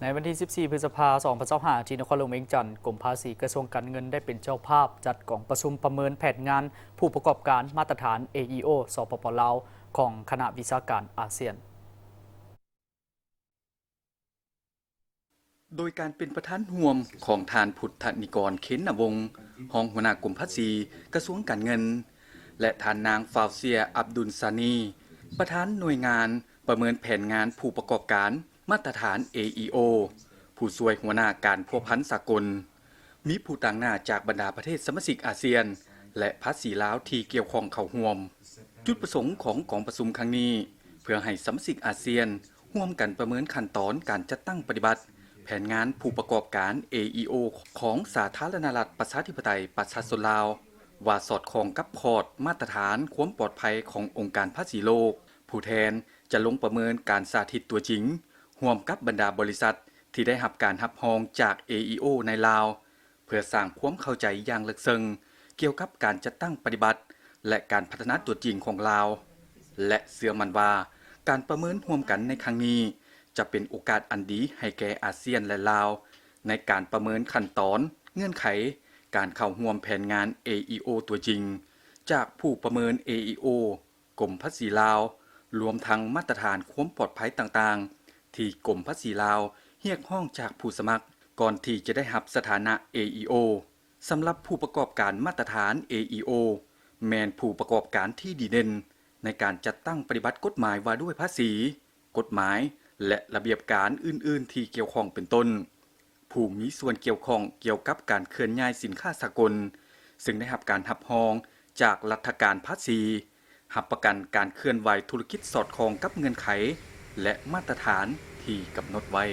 ในวันที่ 14 พฤษภาคม 2025 ที่นครหลวงเวียงจันทน์กรมภาษีกระทรวงการเงินได้เป็นเจ้าภาพจัดกองประชุมประเมินแผนงานผู้ประกอบการมาตรฐาน AEO สปป.ลาวของคณะวิชาการอาเซียนโดยการเป็นประธานร่วมของทานพุทธนิกรเข็นนวงศ์รองหัวหน้ากรมภาษีกระทรวงการเงินและทานนางฟาวเซียอับดุลซานีประธานหน่วยงานประเมินแผนงานผู้ประกอบการมาตรฐาน AEO ผู้ช่วยหัวหน้าการพัวพันสากลมีผู้ต่างหน้าจากบรรดาประเทศสมาชิกอาเซียนและภาษีลาวที่เกี่ยวข้องเข้าร่วมจุดประสงค์ของกองประชุมครั้งนี้เพื่อให้สมาชิกอาเซียนร่วมกันประเมินขั้นตอนการจัดตั้งปฏิบัติแผนงานผู้ประกอบการ AEO ของสาธารณรัฐประชาธิปไตยประชาชนลาวว่าสอดคล้องกับพอร์ตมาตรฐานความปลอดภัยขององค์การภาษีโลกผู้แทนจะลงประเมินการสาธิตตัวจริงร่วมกับบรรดาบริษัทที่ได้รับการรับรองจาก AEO ในลาวเพื่อสร้างความเข้าใจอย่างลึกซึ้งเกี่ยวกับการจัดตั้งปฏิบัติและการพัฒนาตัวจริงของลาวและเชื่อมั่นว่าการประเมินร่วมกันในครั้งนี้จะเป็นโอกาสอันดีให้แก่อาเซียนและลาวในการประเมินขั้นตอนเงื่อนไขการเข้าร่วมแผนงาน AEO ตัวจริงจากผู้ประเมิน AEO กรมภาษีลาวรวมทั้งมาตรฐานความปลอดภัยต่างๆที่กรมภาษีลาวเรียกร้องจากผู้สมัครก่อนที่จะได้รับสถานะ AEO สำหรับผู้ประกอบการมาตรฐาน AEO แม่นผู้ประกอบการที่ดีเด่นในการจัดตั้งปฏิบัติกฎหมายว่าด้วยภาษีกฎหมายและระเบียบการอื่นๆที่เกี่ยวข้องเป็นต้นผู้มีส่วนเกี่ยวข้องเกี่ยวกับการเคลื่อนย้ายสินค้าสากลซึ่งได้รับการรับรองจากรัฐการภาษีรับประกันการเคลื่อนไหวธุรกิจสอดคล้องกับเงื่อนไขและมาตรฐานที่กำหนดไว้